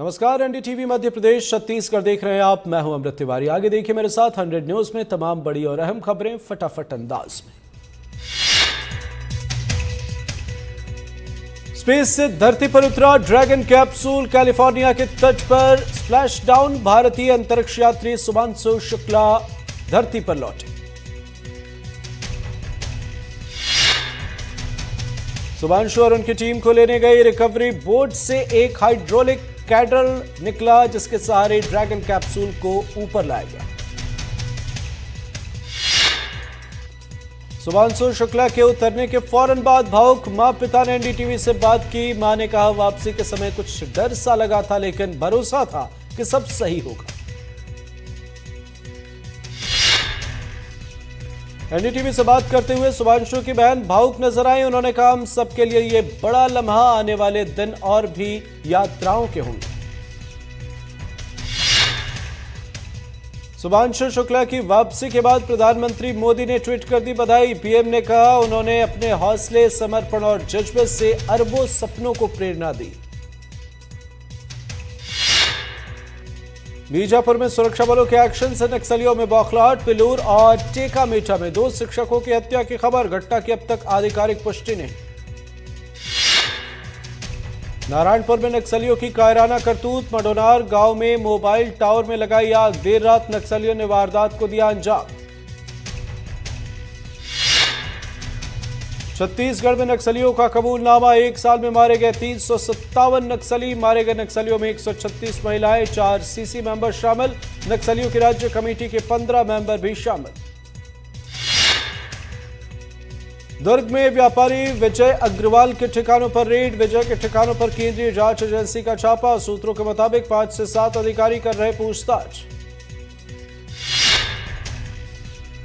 नमस्कार, एनडीटीवी मध्य प्रदेश छत्तीसगढ़ देख रहे हैं आप। मैं हूं अमृत तिवारी। आगे देखिए मेरे साथ 100 न्यूज में तमाम बड़ी और अहम खबरें फटाफट अंदाज में। स्पेस से धरती पर उतरा ड्रैगन कैप्सूल, कैलिफोर्निया के तट पर स्प्लैश डाउन। भारतीय अंतरिक्ष यात्री शुभांशु शुक्ला धरती पर लौटे। शुभांशु और उनकी टीम को लेने गई रिकवरी बोट से एक हाइड्रोलिक कैडल निकला, जिसके सहारे ड्रैगन कैप्सूल को ऊपर लाया गया। शुभांशु शुक्ला के उतरने के फौरन बाद भावुक मां पिता ने एनडीटीवी से बात की। मां ने कहा, वापसी के समय कुछ डर सा लगा था, लेकिन भरोसा था कि सब सही होगा। एनडीटीवी से बात करते हुए शुभांशु की बहन भावुक नजर आई। उन्होंने कहा, हम सबके लिए ये बड़ा लम्हा, आने वाले दिन और भी यात्राओं के होंगे। शुभांशु शुक्ला की वापसी के बाद प्रधानमंत्री मोदी ने ट्वीट कर दी बधाई। पीएम ने कहा, उन्होंने अपने हौसले, समर्पण और जज्बे से अरबों सपनों को प्रेरणा दी। बीजापुर में सुरक्षा बलों के एक्शन से नक्सलियों में बौखलाहट। पिलूर और टेकामेटा में 2 शिक्षकों की हत्या की खबर। घटना की अब तक आधिकारिक पुष्टि नहीं। नारायणपुर में नक्सलियों की कायराना करतूत। मडोनार गांव में मोबाइल टावर में लगाई आग। देर रात नक्सलियों ने वारदात को दिया अंजाम। छत्तीसगढ़ में नक्सलियों का कबूलनामा। 1 साल में मारे गए 357 नक्सली। मारे गए नक्सलियों में 136 महिलाएं, 4 सीसी मेंबर शामिल। नक्सलियों की राज्य कमेटी के 15 मेंबर भी शामिल। दुर्ग में व्यापारी विजय अग्रवाल के ठिकानों पर रेड। विजय के ठिकानों पर केंद्रीय जांच एजेंसी का छापा। सूत्रों के मुताबिक 5 से 7 अधिकारी कर रहे पूछताछ।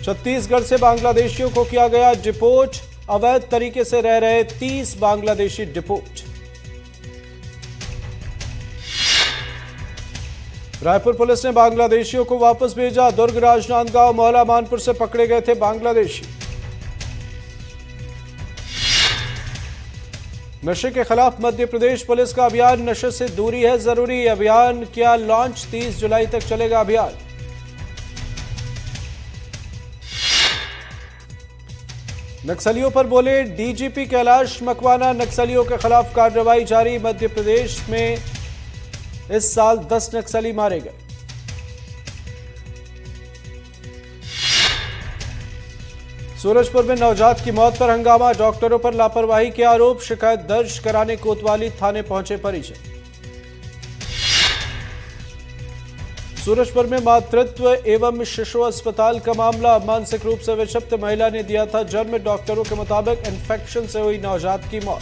छत्तीसगढ़ से बांग्लादेशियों को किया गया डिपोर्ट। अवैध तरीके से रह रहे 30 बांग्लादेशी डिपोर्ट। रायपुर पुलिस ने बांग्लादेशियों को वापस भेजा। दुर्ग, राजनांदगांव, मोहला, मानपुर से पकड़े गए थे बांग्लादेशी। नशे के खिलाफ मध्य प्रदेश पुलिस का अभियान। नशे से दूरी है जरूरी। अभियान किया लॉन्च। 30 जुलाई तक चलेगा अभियान। नक्सलियों पर बोले डीजीपी कैलाश मकवाना। नक्सलियों के खिलाफ कार्रवाई जारी। मध्य प्रदेश में इस साल 10 नक्सली मारे गए। सूरजपुर में नवजात की मौत पर हंगामा। डॉक्टरों पर लापरवाही के आरोप। शिकायत दर्ज कराने कोतवाली थाने पहुंचे परिजन। सूरजपुर में मातृत्व एवं शिशु अस्पताल का मामला। मानसिक रूप से विक्षिप्त महिला ने दिया था जन्म। डॉक्टरों के मुताबिक इन्फेक्शन से हुई नवजात की मौत।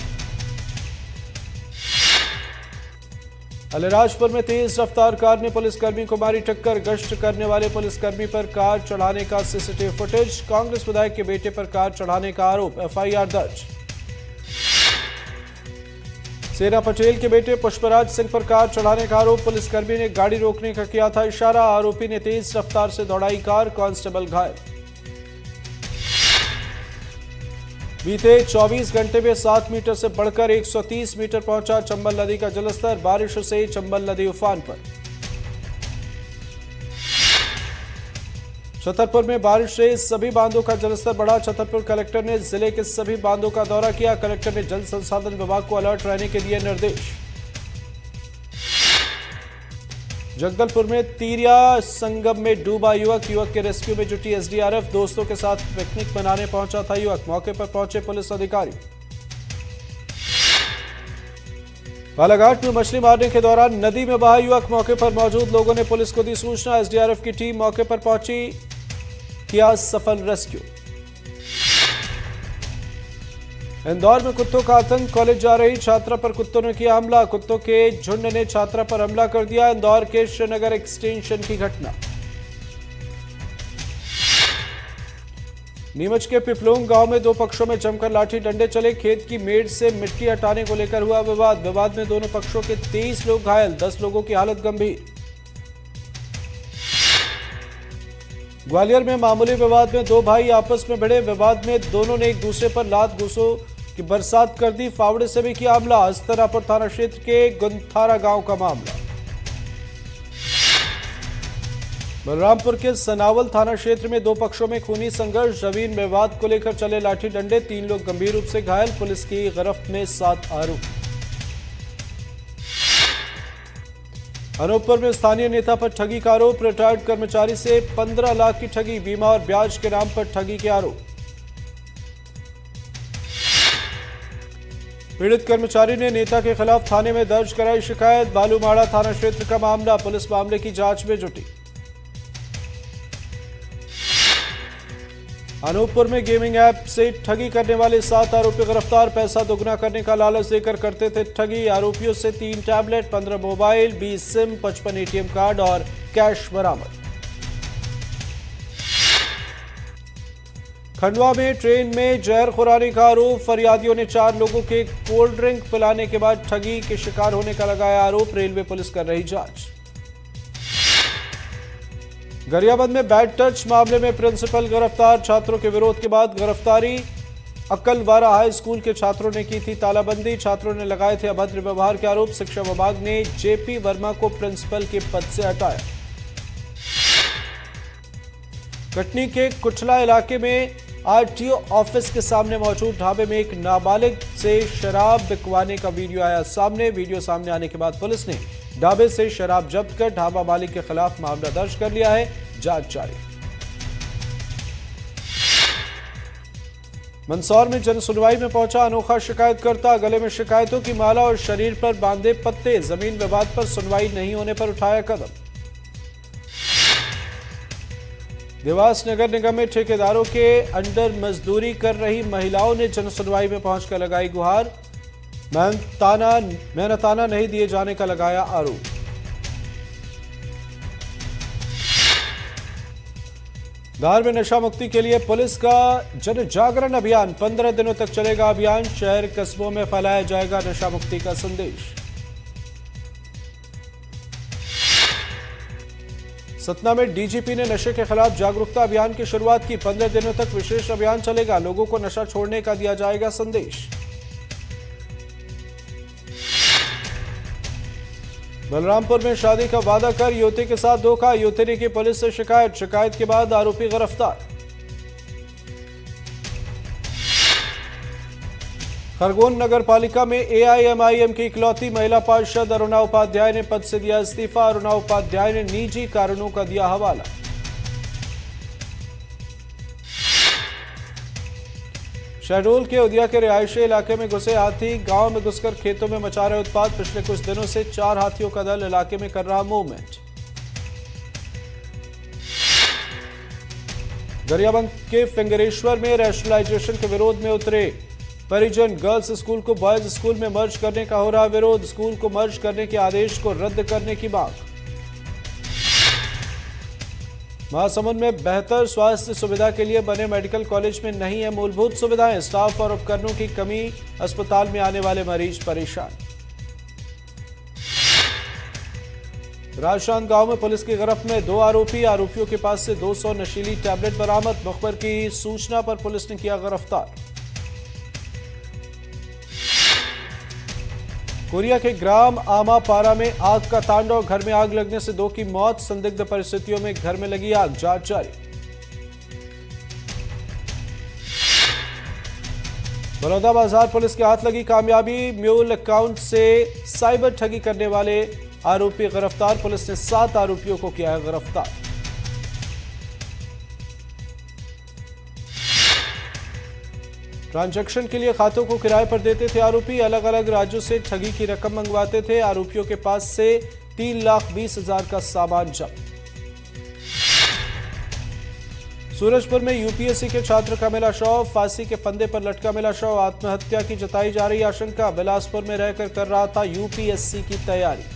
अलीराजपुर में तेज रफ्तार कार ने पुलिसकर्मी को मारी टक्कर। गश्त करने वाले पुलिसकर्मी पर कार चढ़ाने का सीसीटीवी फुटेज। कांग्रेस विधायक के बेटे पर कार चढ़ाने का आरोप। एफआईआर दर्ज। सेना पटेल के बेटे पुष्पराज सिंह पर कार चढ़ाने का आरोप। पुलिसकर्मी ने गाड़ी रोकने का किया था इशारा। आरोपी ने तेज रफ्तार से दौड़ाई कार। कांस्टेबल घायल। बीते 24 घंटे में 7 मीटर से बढ़कर 130 मीटर पहुंचा चंबल नदी का जलस्तर। बारिश से चंबल नदी उफान पर। छतरपुर में बारिश से सभी बांधों का जलस्तर बढ़ा। छतरपुर कलेक्टर ने जिले के सभी बांधों का दौरा किया। कलेक्टर ने जल संसाधन विभाग को अलर्ट रहने के दिए निर्देश। जगदलपुर में तीरिया संगम में डूबा युवक। युवक के रेस्क्यू में जुटी एसडीआरएफ। दोस्तों के साथ पिकनिक मनाने पहुंचा था युवक। मौके पर पहुंचे पुलिस अधिकारी। बालाघाट में मछली मारने के दौरान नदी में बहा युवक। मौके पर मौजूद लोगों ने पुलिस को दी सूचना। एसडीआरएफ की टीम मौके पर पहुंची, किया सफल रेस्क्यू। इंदौर में कुत्तों का आतंक। कॉलेज जा रही छात्रा पर कुत्तों ने किया हमला। कुत्तों के झुंड ने छात्रा पर हमला कर दिया। इंदौर के श्रीनगर एक्सटेंशन की घटना। नीमच के पिपलोंग गांव में 2 पक्षों में जमकर लाठी डंडे चले। खेत की मेड़ से मिट्टी हटाने को लेकर हुआ विवाद। विवाद में दोनों पक्षों के 23 लोग घायल, 10 लोगों की हालत गंभीर। ग्वालियर में मामूली विवाद में 2 भाई आपस में भिड़े। विवाद में दोनों ने एक दूसरे पर लात घूसों की बरसात कर दी। फावड़े से भी किया हमला। अस्तरापुर थाना क्षेत्र के गुंथारा गांव का मामला। बलरामपुर के सनावल थाना क्षेत्र में दो पक्षों में खूनी संघर्ष। जमीन विवाद को लेकर चले लाठी डंडे, 3 लोग गंभीर रूप से घायल। पुलिस की गिरफ्त में 7 आरोपी। अनूपपुर में स्थानीय नेता पर ठगी का आरोप। रिटायर्ड कर्मचारी से 15 लाख की ठगी, बीमा और ब्याज के नाम पर ठगी के आरोप। पीड़ित कर्मचारी ने नेता के खिलाफ थाने में दर्ज कराई शिकायत। बालूमाड़ा थाना क्षेत्र का मामला, पुलिस मामले की जांच में जुटी। अनूपपुर में गेमिंग ऐप से ठगी करने वाले 7 आरोपी गिरफ्तार। पैसा दोगुना करने का लालच देकर करते थे ठगी। आरोपियों से 3 tablet, 15 mobile, 20 SIM, 55 ATM card और कैश बरामद। खंडवा में ट्रेन में जहर खुरानी का आरोप। फरियादियों ने 4 लोगों के कोल्ड ड्रिंक पिलाने के बाद ठगी के शिकार होने का लगाया आरोप। रेलवे पुलिस कर रही जांच। गरियाबंद में बैड टच मामले में प्रिंसिपल गिरफ्तार। छात्रों के विरोध के बाद गिरफ्तारी। अक्कलवारा हाई स्कूल के छात्रों ने की थी तालाबंदी। छात्रों ने लगाए थे अभद्र व्यवहार के आरोप। शिक्षा विभाग ने जेपी वर्मा को प्रिंसिपल के पद से हटाया। कटनी के कुठला इलाके में आरटीओ ऑफिस के सामने मौजूद ढाबे में एक नाबालिग से शराब बिकवाने का वीडियो आया सामने। वीडियो सामने आने के बाद पुलिस ने ढाबे से शराब जब्त कर ढाबा मालिक के खिलाफ मामला दर्ज कर लिया है। जांच जारी। मंदसौर में जन सुनवाई में पहुंचा अनोखा शिकायतकर्ता। गले में शिकायतों की माला और शरीर पर बांधे पत्ते। जमीन विवाद पर सुनवाई नहीं होने पर उठाया कदम। देवास नगर निगम में ठेकेदारों के अंडर मजदूरी कर रही महिलाओं ने जन सुनवाई में पहुंचकर लगाई गुहार। मेहनताना नहीं दिए जाने का लगाया आरोप। धार में नशा मुक्ति के लिए पुलिस का जन जागरण अभियान। 15 दिनों तक चलेगा अभियान। शहर कस्बों में फैलाया जाएगा नशा मुक्ति का संदेश। सतना में डीजीपी ने नशे के खिलाफ जागरूकता अभियान की शुरुआत की। 15 दिनों तक विशेष अभियान चलेगा। लोगों को नशा छोड़ने का दिया जाएगा संदेश। बलरामपुर में शादी का वादा कर युवती के साथ धोखा। युवती ने की पुलिस से शिकायत। शिकायत के बाद आरोपी गिरफ्तार। खरगोन नगर पालिका में एआईएमआईएम की इकलौती महिला पार्षद अरुणा उपाध्याय ने पद से दिया इस्तीफा। अरुणा उपाध्याय ने निजी कारणों का दिया हवाला। शहडोल के उदिया के रिहायशी इलाके में घुसे हाथी। गांव में घुसकर खेतों में मचा रहे उत्पात। पिछले कुछ दिनों से 4 हाथियों का दल इलाके में कर रहा मूवमेंट। गरियाबंद के फिंगरेश्वर में रैशनलाइजेशन के विरोध में उतरे परिजन। गर्ल्स स्कूल को बॉयज स्कूल में मर्ज करने का हो रहा विरोध। स्कूल को मर्ज करने के आदेश को रद्द करने की मांग। महासमुंद में बेहतर स्वास्थ्य सुविधा के लिए बने मेडिकल कॉलेज में नहीं है मूलभूत सुविधाएं। स्टाफ और उपकरणों की कमी। अस्पताल में आने वाले मरीज परेशान। राजशान गांव में पुलिस की गिरफ्त में 2 आरोपी। आरोपियों के पास से 200 नशीली टैबलेट बरामद। मुखबिर की सूचना पर पुलिस ने किया गिरफ्तार। कोरिया के ग्राम आमापारा में आग का तांडव। घर में आग लगने से 2 की मौत। संदिग्ध परिस्थितियों में घर में लगी आग। जांच जारी। बलौदाबाजार पुलिस के हाथ लगी कामयाबी। म्यूल अकाउंट से साइबर ठगी करने वाले आरोपी गिरफ्तार। पुलिस ने 7 आरोपियों को किया है गिरफ्तार। ट्रांजैक्शन के लिए खातों को किराए पर देते थे आरोपी। अलग अलग राज्यों से ठगी की रकम मंगवाते थे। आरोपियों के पास से 3,20,000 का सामान जब्त। सूरजपुर में यूपीएससी के छात्र का मिला शव। फांसी के फंदे पर लटका मिला शव। आत्महत्या की जताई जा रही आशंका। बिलासपुर में रहकर कर रहा था यूपीएससी की तैयारी।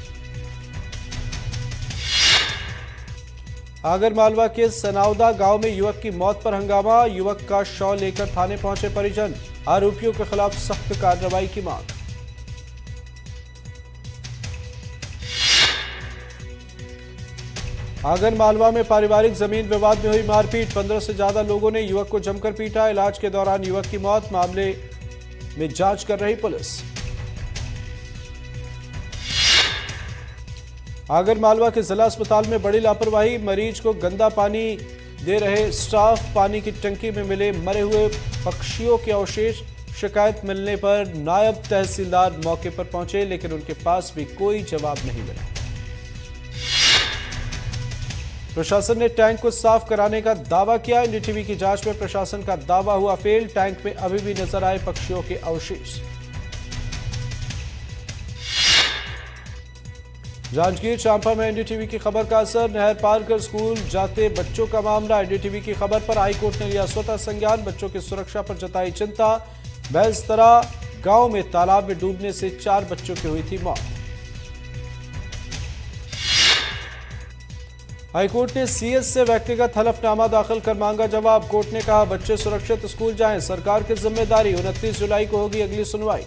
आगरमालवा के सनावदा गांव में युवक की मौत पर हंगामा। युवक का शव लेकर थाने पहुंचे परिजन। आरोपियों के खिलाफ सख्त कार्रवाई की मांग। आगरमालवा में पारिवारिक जमीन विवाद में हुई मारपीट। 15 से ज्यादा लोगों ने युवक को जमकर पीटा। इलाज के दौरान युवक की मौत। मामले में जांच कर रही पुलिस। आगरमालवा के जिला अस्पताल में बड़ी लापरवाही, मरीज को गंदा पानी दे रहे स्टाफ, पानी की टंकी में मिले मरे हुए पक्षियों के अवशेष। शिकायत मिलने पर नायब तहसीलदार मौके पर पहुंचे, लेकिन उनके पास भी कोई जवाब नहीं मिला। प्रशासन ने टैंक को साफ कराने का दावा किया। एनडीटीवी की जांच में प्रशासन का दावा हुआ फेल। टैंक में अभी भी नजर आए पक्षियों के अवशेष। जांजगीर चांपा में एनडीटीवी की खबर का असर, नहर पार कर स्कूल जाते बच्चों का मामला। एनडीटीवी की खबर पर हाईकोर्ट ने लिया स्वतः संज्ञान, बच्चों की सुरक्षा पर जताई चिंता। बैस्तरा गांव में तालाब में डूबने से 4 बच्चों की हुई थी मौत। हाईकोर्ट ने सीएस से व्यक्तिगत हलफनामा दाखिल कर मांगा जवाब। कोर्ट ने कहा बच्चे सुरक्षित स्कूल जाएं, सरकार की जिम्मेदारी। 29 जुलाई को होगी अगली सुनवाई।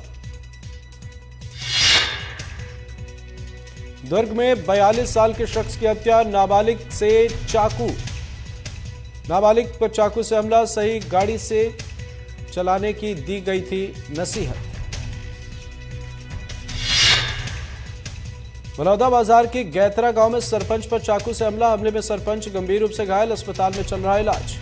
दुर्ग में 42 साल के शख्स की हत्या, नाबालिग से चाकू। नाबालिग पर चाकू से हमला, सही गाड़ी से चलाने की दी गई थी नसीहत। बलौदा बाजार के गैतरा गांव में सरपंच पर चाकू से हमला, हमले में सरपंच गंभीर रूप से घायल, अस्पताल में चल रहा इलाज।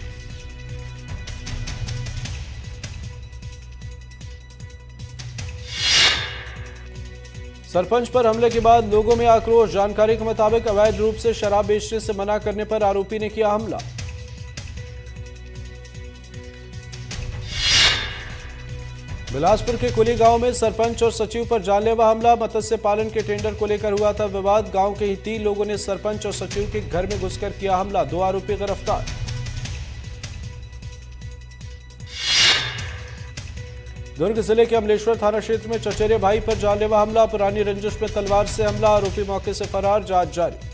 सरपंच पर हमले के बाद लोगों में आक्रोश। जानकारी के मुताबिक अवैध रूप से शराब बेचने से मना करने पर आरोपी ने किया हमला। बिलासपुर के कुली गांव में सरपंच और सचिव पर जानलेवा हमला, मत्स्य पालन के टेंडर को लेकर हुआ था विवाद। गांव के ही 3 लोगों ने सरपंच और सचिव के घर में घुसकर किया हमला, 2 आरोपी गिरफ्तार। दुर्ग जिले के अमलेश्वर थाना क्षेत्र में चचेरे भाई पर जानलेवा हमला, पुरानी रंजिश में तलवार से हमला, आरोपी मौके से फरार, जांच जारी।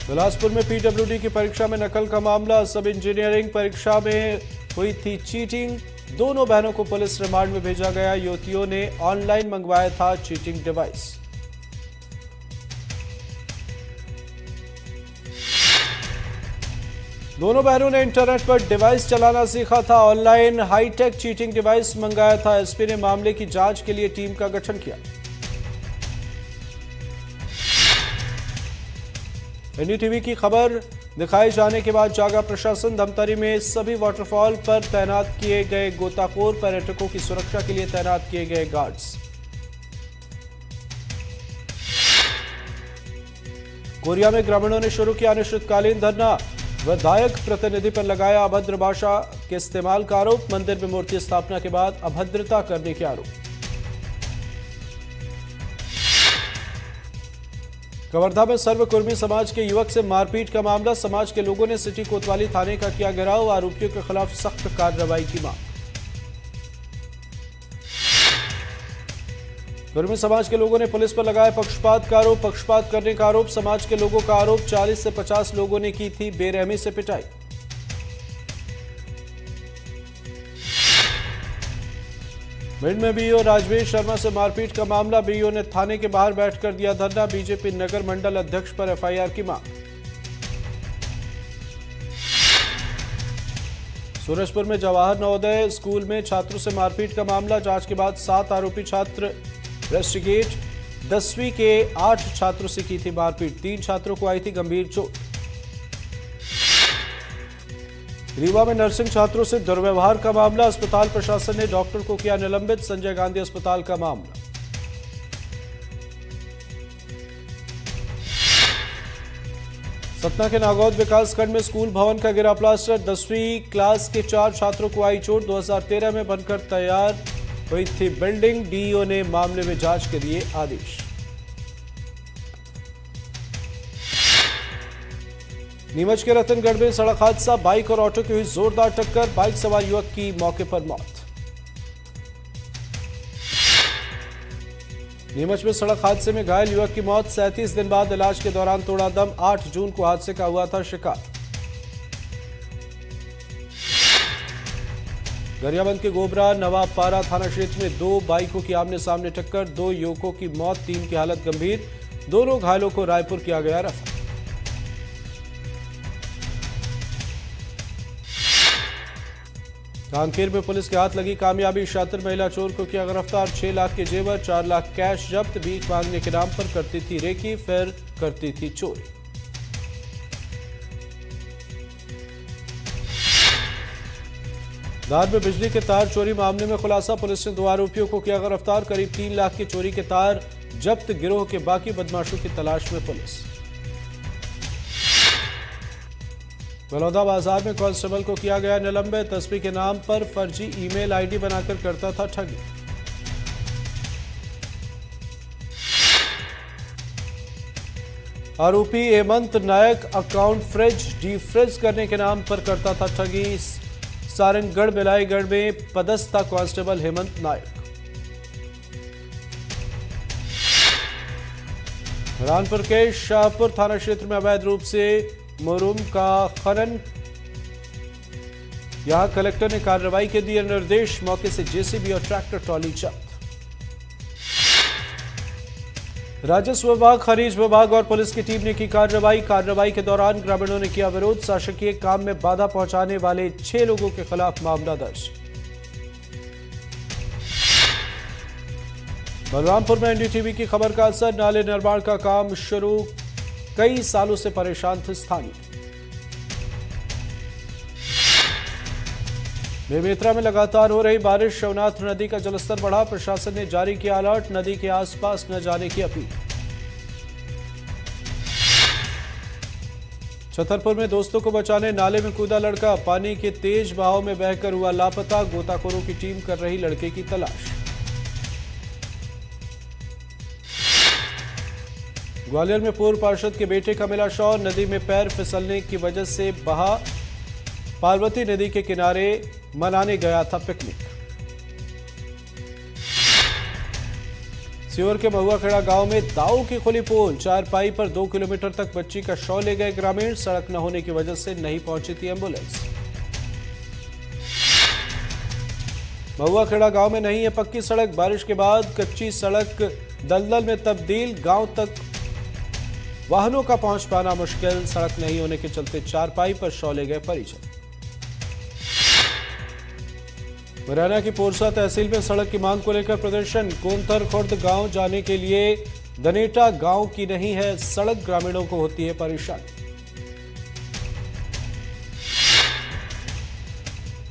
बिलासपुर में पीडब्ल्यूडी की परीक्षा में नकल का मामला, सब इंजीनियरिंग परीक्षा में हुई थी चीटिंग। दोनों बहनों को पुलिस रिमांड में भेजा गया। युवतियों ने ऑनलाइन मंगवाया था चीटिंग डिवाइस। दोनों बहनों ने इंटरनेट पर डिवाइस चलाना सीखा था, ऑनलाइन हाईटेक चीटिंग डिवाइस मंगाया था। एसपी ने मामले की जांच के लिए टीम का गठन किया। एनडीटीवी की खबर दिखाए जाने के बाद जागा प्रशासन। धमतरी में सभी वाटरफॉल पर तैनात किए गए गोताखोर, पर्यटकों की सुरक्षा के लिए तैनात किए गए गार्ड्स। कोरिया में ग्रामीणों ने शुरू किया अनिश्चितकालीन धरना, विधायक प्रतिनिधि पर लगाया अभद्र भाषा के इस्तेमाल का आरोप। मंदिर में मूर्ति स्थापना के बाद अभद्रता करने के आरोप। कवर्धा में सर्वकुर्मी समाज के युवक से मारपीट का मामला, समाज के लोगों ने सिटी कोतवाली थाने का किया घेराव, आरोपियों के खिलाफ सख्त कार्रवाई की मांग। कुर्मी समाज के लोगों ने पुलिस पर लगाया पक्षपात का आरोप, पक्षपात करने का आरोप। समाज के लोगों का आरोप 40 से 50 लोगों ने की थी बेरहमी से पिटाई। भिंड में बीईओ राजवीर शर्मा से मारपीट का मामला, बीईओ ने थाने के बाहर बैठकर दिया धरना। बीजेपी नगर मंडल अध्यक्ष पर एफआईआर की मांग। सूरजपुर में जवाहर नवोदय स्कूल में छात्रों से मारपीट का मामला, जांच के बाद 7 आरोपी छात्र रेस्टिगेट। 10वीं के 8 छात्रों से की थी मारपीट, 3 छात्रों को आई थी गंभीर चोट। रीवा में नर्सिंग छात्रों से दुर्व्यवहार का मामला, अस्पताल प्रशासन ने डॉक्टर को किया निलंबित। संजय गांधी अस्पताल का मामला। सतना के नागौद विकासखंड में स्कूल भवन का गिरा प्लास्टर, 10वीं क्लास के 4 छात्रों को आई चोट। 2013 में बनकर तैयार हुई थी बिल्डिंग, डीईओ ने मामले में जांच के दिए आदेश। नीमच के रतनगढ़ में सड़क हादसा, बाइक और ऑटो की हुई जोरदार टक्कर, बाइक सवार युवक की मौके पर मौत। नीमच में सड़क हादसे में घायल युवक की मौत, 37 दिन बाद इलाज के दौरान तोड़ा दम। 8 जून को हादसे का हुआ था शिकार। गरियाबंद के गोबरा नवाबपारा थाना क्षेत्र में 2 बाइकों की आमने सामने टक्कर, 2 युवकों की मौत, 3 की हालत गंभीर। दोनों घायलों को रायपुर किया गया रेफर। कांकेर में पुलिस के हाथ लगी कामयाबी, शातिर महिला चोर को किया गिरफ्तार। 6 लाख के जेवर, 4 लाख कैश जब्त। भीख मांगने के नाम पर करती थी रेकी, फिर करती थी चोरी। धार में बिजली के तार चोरी मामले में खुलासा, पुलिस ने 2 आरोपियों को किया गिरफ्तार। करीब 3 लाख की चोरी के तार जब्त। गिरोह के बाकी बदमाशों की तलाश में पुलिस। बलौदा बाजार में कांस्टेबल को किया गया निलंबित, तस्वीर के नाम पर फर्जी ईमेल आईडी बनाकर करता था ठगी। आरोपी हेमंत नायक अकाउंट फ्रिज डीफ्रिज करने के नाम पर करता था ठगी। सारंगगढ़ बिलाईगढ़ में पदस्थ था कांस्टेबल हेमंत नायक। रानपुर के शाहपुर थाना क्षेत्र में अवैध रूप से मुरुम का खनन, यहां कलेक्टर ने कार्रवाई के दिए निर्देश। मौके से जेसीबी और ट्रैक्टर ट्रॉली जब्त। राजस्व विभाग, खनिज विभाग और पुलिस की टीम ने की कार्रवाई के दौरान ग्रामीणों ने किया विरोध। शासकीय काम में बाधा पहुंचाने वाले 6 लोगों के खिलाफ मामला दर्ज। बलरामपुर में एनडीटीवी की खबर का असर, नाले निर्माण का काम शुरू, कई सालों से परेशान थे स्थानीय। बेमेतरा में लगातार हो रही बारिश, शिवनाथ नदी का जलस्तर बढ़ा। प्रशासन ने जारी किया अलर्ट, नदी के आसपास न जाने की अपील। छतरपुर में दोस्तों को बचाने नाले में कूदा लड़का, पानी के तेज बहाव में बहकर हुआ लापता। गोताखोरों की टीम कर रही लड़के की तलाश। ग्वालियर में पूर्व पार्षद के बेटे का मिला शव, नदी में पैर फिसलने की वजह से बहा। पार्वती नदी के किनारे मनाने गया था पिकनिक। सीहोर के महुआखेड़ा गांव में दाऊ की खुली पोल, 4 पाई पर 2 किलोमीटर तक बच्ची का शव ले गए ग्रामीण। सड़क न होने की वजह से नहीं पहुंची थी एम्बुलेंस। महुआखेड़ा गांव में नहीं है पक्की सड़क, बारिश के बाद कच्ची सड़क दलदल में तब्दील। गांव तक वाहनों का पहुंच पाना मुश्किल, सड़क नहीं होने के चलते 4 पाई पर शव ले गए परिजन। मुरैना की पोरसा तहसील में सड़क की मांग को लेकर प्रदर्शन। कोंथर खुर्द गांव जाने के लिए धनेटा गांव की नहीं है सड़क, ग्रामीणों को होती है परेशानी।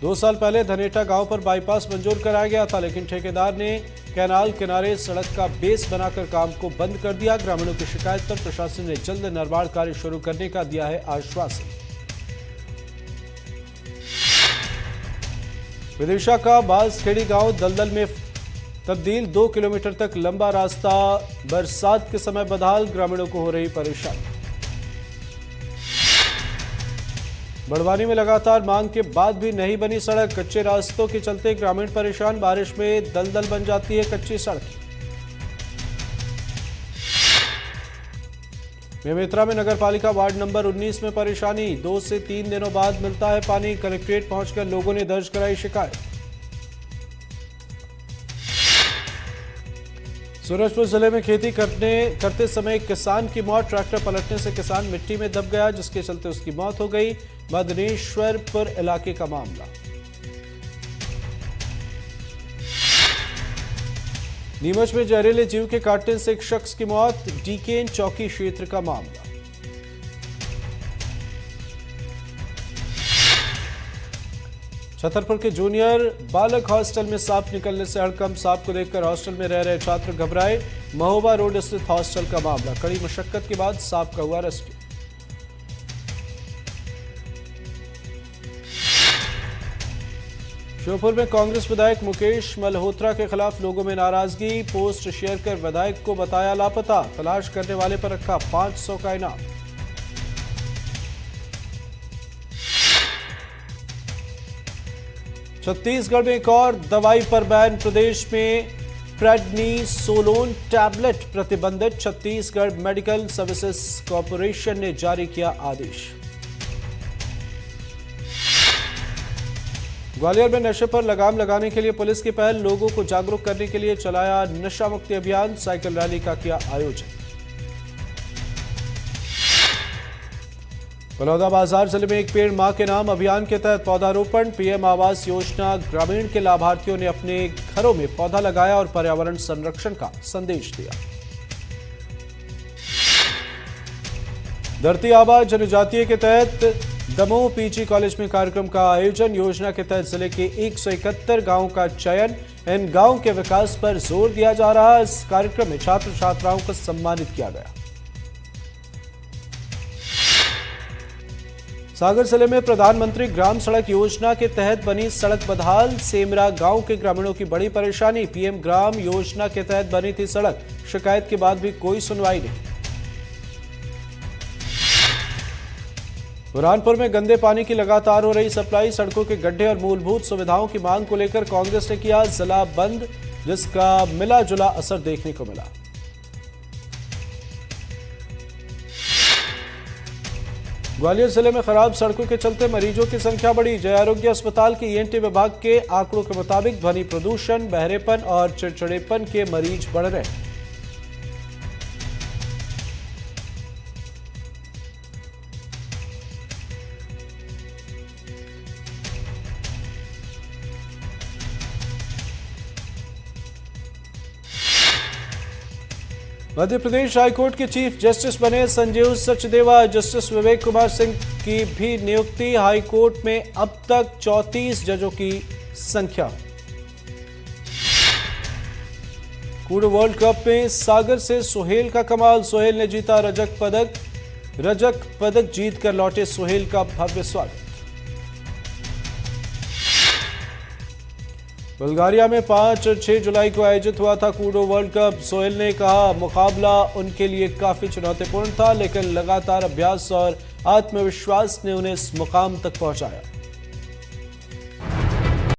2 साल पहले धनेटा गांव पर बाईपास मंजूर कराया गया था, लेकिन ठेकेदार ने कैनाल किनारे सड़क का बेस बनाकर काम को बंद कर दिया। ग्रामीणों की शिकायत पर प्रशासन ने जल्द निर्माण कार्य शुरू करने का दिया है आश्वासन। विदिशा का बांसखेड़ी गांव दलदल में तब्दील, 2 किलोमीटर तक लंबा रास्ता बरसात के समय बदहाल, ग्रामीणों को हो रही परेशानी। बड़वानी में लगातार मांग के बाद भी नहीं बनी सड़क, कच्चे रास्तों के चलते ग्रामीण परेशान। बारिश में दलदल बन जाती है कच्ची सड़क। बेमेतरा में नगरपालिका वार्ड नंबर 19 में परेशानी, 2 से 3 दिनों बाद मिलता है पानी। कलेक्ट्रेट पहुंचकर लोगों ने दर्ज कराई शिकायत। सूरजपुर जिले में खेती करते समय एक किसान की मौत, ट्रैक्टर पलटने से किसान मिट्टी में दब गया, जिसके चलते उसकी मौत हो गई। मदनेश्वरपुर इलाके का मामला। नीमच में जहरीले जीव के काटने से एक शख्स की मौत, डीकेन चौकी क्षेत्र का मामला। छतरपुर के जूनियर बालक हॉस्टल में सांप निकलने से हड़कंप, सांप को देखकर हॉस्टल में रह रहे छात्र घबराए। महोबा रोड स्थित हॉस्टल का मामला, कड़ी मशक्कत के बाद सांप का हुआ रेस्क्यू। श्योपुर में कांग्रेस विधायक मुकेश मल्होत्रा के खिलाफ लोगों में नाराजगी, पोस्ट शेयर कर विधायक को बताया लापता, तलाश करने वाले पर रखा 500 का इनाम। छत्तीसगढ़ में एक और दवाई पर बैन, प्रदेश में प्रेडनिसोलोन टैबलेट प्रतिबंधित, छत्तीसगढ़ मेडिकल सर्विसेज कॉर्पोरेशन ने जारी किया आदेश। ग्वालियर में नशे पर लगाम लगाने के लिए पुलिस की पहल, लोगों को जागरूक करने के लिए चलाया नशा मुक्ति अभियान, साइकिल रैली का किया आयोजन। बलौदाबाजार जिले में एक पेड़ मां के नाम अभियान के तहत पौधारोपण। पीएम आवास योजना ग्रामीण के लाभार्थियों ने अपने घरों में पौधा लगाया और पर्यावरण संरक्षण का संदेश दिया। धरती आबा जनजातीय के तहत दमोह पीजी कॉलेज में कार्यक्रम का आयोजन। योजना के तहत जिले के 171 गांवों का चयन। इन गांवों के विकास पर जोर दिया जा रहा है। इस कार्यक्रम में छात्र छात्राओं को सम्मानित किया गया। सागर जिले में प्रधानमंत्री ग्राम सड़क योजना के तहत बनी सड़क बदहाल। सेमरा गांव के ग्रामीणों की बड़ी परेशानी। पीएम ग्राम योजना के तहत बनी थी सड़क, शिकायत के बाद भी कोई सुनवाई नहीं। बुरहानपुर में गंदे पानी की लगातार हो रही सप्लाई। सड़कों के गड्ढे और मूलभूत सुविधाओं की मांग को लेकर कांग्रेस ने किया जिला बंद, जिसका मिला जुला असर देखने को मिला। ग्वालियर जिले में खराब सड़कों के चलते मरीजों की संख्या बढ़ी। जय आरोग्य अस्पताल के ईएनटी विभाग के आंकड़ों के मुताबिक ध्वनि प्रदूषण, बहरेपन और चिड़चिड़ेपन के मरीज बढ़ रहे हैं। मध्य प्रदेश हाईकोर्ट के चीफ जस्टिस बने संजीव सचदेवा। जस्टिस विवेक कुमार सिंह की भी नियुक्ति। हाईकोर्ट में अब तक 34 जजों की संख्या। कूडो वर्ल्ड कप में सागर से सोहेल का कमाल। सोहेल ने जीता रजत पदक जीतकर लौटे सोहेल का भव्य स्वागत। बुल्गारिया में 5 और 6 जुलाई को आयोजित हुआ था कूडो वर्ल्ड कप। सोहेल ने कहा मुकाबला उनके लिए काफी चुनौतीपूर्ण था, लेकिन लगातार अभ्यास और आत्मविश्वास ने उन्हें इस मुकाम तक पहुंचाया।